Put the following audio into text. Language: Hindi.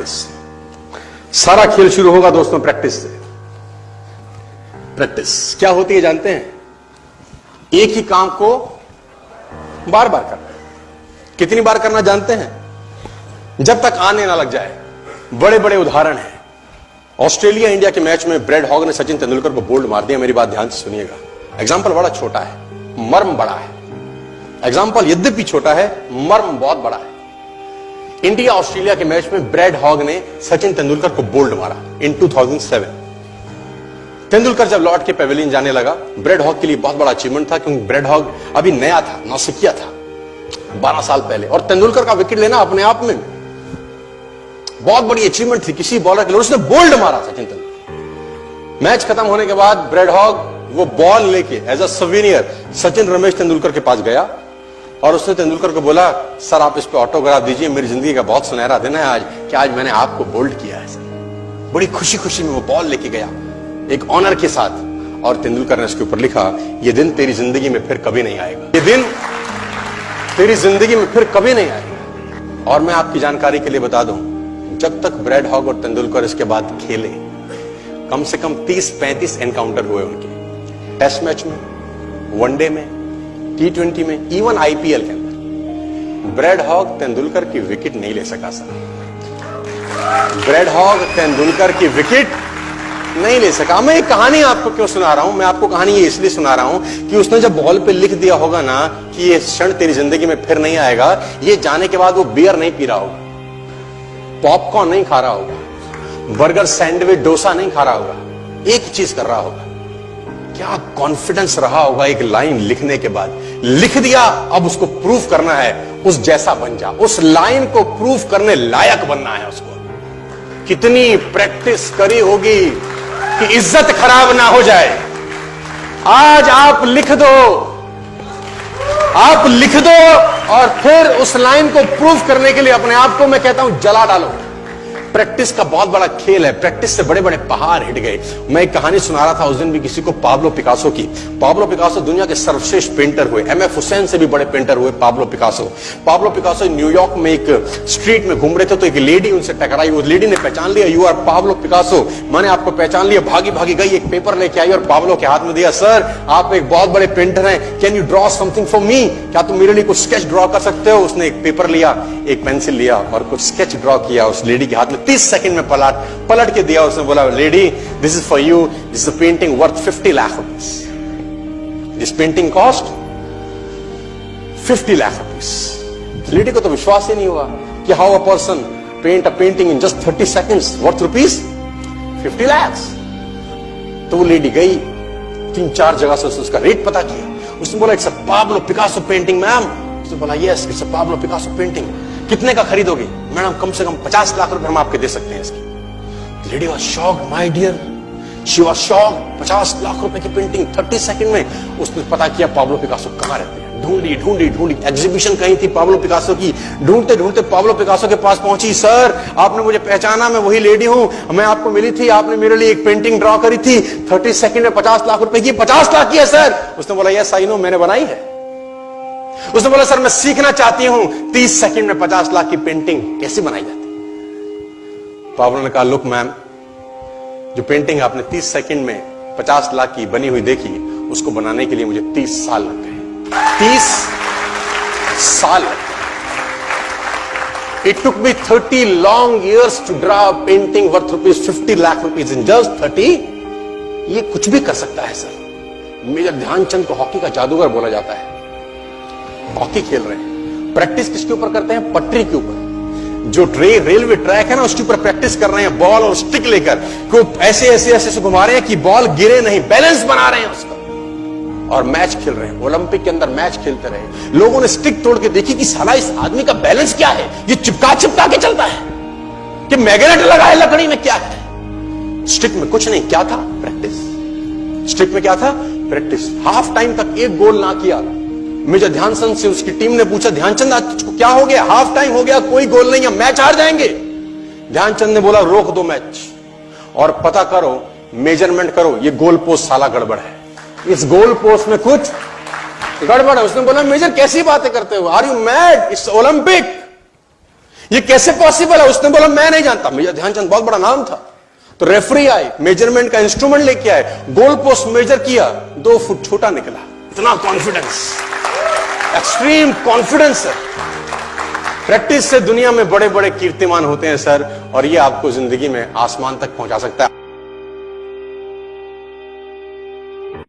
प्रैक्टिस। सारा खेल शुरू होगा दोस्तों प्रैक्टिस से। प्रैक्टिस क्या होती है जानते हैं? एक ही काम को बार बार करना। कितनी बार करना जानते हैं? जब तक आने ना लग जाए। बड़े बड़े उदाहरण हैं। ऑस्ट्रेलिया इंडिया के मैच में ब्रैड हॉग ने सचिन तेंदुलकर को बोल्ड मार दिया। मेरी बात ध्यान से सुनिएगा। एग्जाम्पल बड़ा छोटा है, मर्म बड़ा है। एग्जाम्पल यद्यपि छोटा है, मर्म बहुत बड़ा है। इंडिया ऑस्ट्रेलिया के मैच में ब्रैड हॉग ने सचिन तेंदुलकर को बोल्ड मारा इन 2007। तेंदुलकर जब लौट के पेविलियन जाने लगा, ब्रैड हॉग के लिए बहुत बड़ा अचीवमेंट था, क्योंकि ब्रैड हॉग अभी नया था, नौसिखिया था 12 साल पहले, और तेंदुलकर का विकेट लेना अपने आप में बहुत बड़ी अचीवमेंट थी किसी बॉलर के लिए। उसने बोल्ड मारा सचिन तेंदुलकर। मैच खत्म होने के बाद ब्रैड हॉग वो बॉल लेके as a souvenir Sachin Ramesh Tendulkar के पास गया और उसने तेंदुलकर को बोला, सर आप इस पे ऑटोग्राफ दीजिए, मेरी जिंदगी का बहुत सुनहरा दिन है आज, कि आज मैंने आपको बोल्ड किया है सर। बड़ी खुशी खुशी में वो बॉल लेके गया एक ऑनर के साथ, और तेंदुलकर ने उसके ऊपर लिखा, ये दिन तेरी जिंदगी में फिर कभी नहीं आएगा, ये दिन तेरी जिंदगी में फिर कभी नहीं आएगा। और मैं आपकी जानकारी के लिए बता दूं, जब तक ब्रैड हॉग और तेंदुलकर इसके बाद खेले, कम से कम 30-35 एनकाउंटर हुए उनके, टेस्ट मैच में, वनडे में, T20 में, इवन IPL के अंदर। ब्रैड हॉग तेंदुलकर की विकेट नहीं ले सका सर। ब्रैड हॉग तेंदुलकर की विकेट नहीं ले सका। मैं एक कहानी आपको क्यों सुना रहा हूं? मैं आपको कहानी ये इसलिए सुना रहा हूं कि उसने जब बॉल पे लिख दिया होगा ना कि ये क्षण तेरी जिंदगी में फिर नहीं आएगा, ये जाने के बाद वो बियर नहीं पी रहा होगा, पॉपकॉर्न नहीं खा रहा होगा, बर्गर सैंडविच डोसा नहीं खा रहा होगा, एक चीज कर रहा होगा। क्या कॉन्फिडेंस रहा होगा एक लाइन लिखने के बाद। लिख दिया, अब उसको प्रूफ करना है, उस जैसा बन जा। उस लाइन को प्रूफ करने लायक बनना है उसको। कितनी प्रैक्टिस करी होगी कि इज्जत खराब ना हो जाए। आज आप लिख दो, आप लिख दो, और फिर उस लाइन को प्रूफ करने के लिए अपने आप को मैं कहता हूं जला डालो। प्रैक्टिस का बहुत बड़ा खेल है। प्रैक्टिस से बड़े बड़े पहाड़ हिट गए। मैं एक कहानी सुना रहा था उस दिन भी किसी को, पाब्लो पिकासो की। पाब्लो पिकासो दुनिया के सर्वश्रेष्ठ पेंटर हुए। MF हुसैन से भी बड़े पेंटर हुए Pablo Picasso. Pablo Picasso New York में एक स्ट्रीट में घूम रहे थे, तो एक लेडी उनसे टकराई। उस लेडी ने पहचान लिया, यू आर पाब्लो पिकासो, मैंने आपको पहचान लिया। भागी भागी गई, एक पेपर लेके आई और पाब्लो के हाथ में दिया। सर आप एक बहुत बड़े पेंटर हैं, can you draw something for me? क्या तुम मेरे लिए कुछ स्केच ड्रॉ कर सकते हो? उसने एक पेपर लिया, एक पेंसिल लिया और कुछ स्केच ड्रॉ किया उस लेडी के हाथ में। 30 सेकंड में पलट के दिया। उसने बोला, lady this is for you, this is a painting worth 50 lakh rupees. This painting cost 50 lakh rupees. Lady को तो विश्वास ही नहीं हुआ कि how a person paint a painting in just 30 seconds worth rupees 50 lakh. तो वो लेडी गई, 3-4 जगह से उसका रेट पता किया। उसने बोला, it's a Pablo Picasso painting ma'am. उसने बोला, yes it's a Pablo Picasso painting. कितने का खरीदोगे? मैडम कम से कम 50 लाख रुपए हम आपके दे सकते हैं इसकी। Lady was shocked, my dear, she was shocked. 50 lakh रुपए की पेंटिंग 30 सेकंड में। उसने पता किया पाब्लो पिकासो कहां रहते हैं। ढूंढी ढूंढी ढूंढी, एग्जीबिशन कहीं थी पाब्लो पिकासो की। ढूंढते ढूंढते पाब्लो पिकासो के पास पहुंची। सर आपने मुझे पहचाना, मैं वही लेडी हूं, मैं आपको मिली थी, आपने मेरे लिए एक पेंटिंग ड्रॉ करी थी 30 सेकंड में 50 लाख रुपए की। 50 लाख की है सर। उसने बोला, यस आई नो, मैंने बनाई है। उसने बोला, सर मैं सीखना चाहती हूं 30 सेकंड में 50 लाख की पेंटिंग कैसे बनाई जाती। पाब्लो ने कहा, लुक मैम, जो पेंटिंग आपने 30 सेकंड में 50 लाख की बनी हुई देखी, उसको बनाने के लिए मुझे 30 साल लग गए। 30 साल। It took me 30 long years to draw a painting worth rupees 50 lakh rupees in just 30। ये कुछ भी कर सकता है सर। मेजर ध्यानचंद को हॉकी का जादूगर बोला जाता है। हॉकी खेल रहे हैं, प्रैक्टिस किसके ऊपर करते हैं? पटरी के ऊपर। जो रेलवे ट्रैक है ना, उसके ऊपर प्रैक्टिस कर रहे हैं, बॉल और स्टिक लेकर को ऐसे ऐसे ऐसे से घुमा रहे हैं कि बॉल गिरे नहीं, बैलेंस बना रहे हैं उसका, और मैच खेल रहे हैं। ओलंपिक के अंदर मैच खेलते रहे। लोगों ने स्टिक तोड़ के देखी कि साला इस आदमी का बैलेंस क्या है, ये चिपका चिपका के चलता है कि मैग्नेट लगा है लकड़ी में, क्या है? स्टिक में कुछ नहीं, क्या था? प्रैक्टिस। स्टिक में क्या था? प्रैक्टिस। हाफ टाइम तक एक गोल ना किया। मेजर ध्यानचंद से उसकी टीम ने पूछा, ध्यानचंद आज क्या हो गया? हाफ टाइम हो गया, कोई गोल नहीं है, मैच हार जाएंगे। ध्यानचंद ने बोला, रोक दो मैच और पता करो, मेजरमेंट करो, ये गोल पोस्ट साला गड़बड़ है, इस गोल पोस्ट में कुछ गड़बड़ है। उसने बोला, मेजर कैसी बातें करते हो? Are you mad? It's Olympic. ये कैसे पॉसिबल है? उसने बोला मैं नहीं जानता। मेजर ध्यानचंद बहुत बड़ा नाम था। तो रेफरी आए, मेजरमेंट का इंस्ट्रूमेंट लेके आए, गोल पोस्ट मेजर किया, 2 फुट छोटा निकला। इतना कॉन्फिडेंस, एक्सट्रीम कॉन्फिडेंस है। प्रैक्टिस से दुनिया में बड़े बड़े कीर्तिमान होते हैं सर, और ये आपको जिंदगी में आसमान तक पहुंचा सकता है।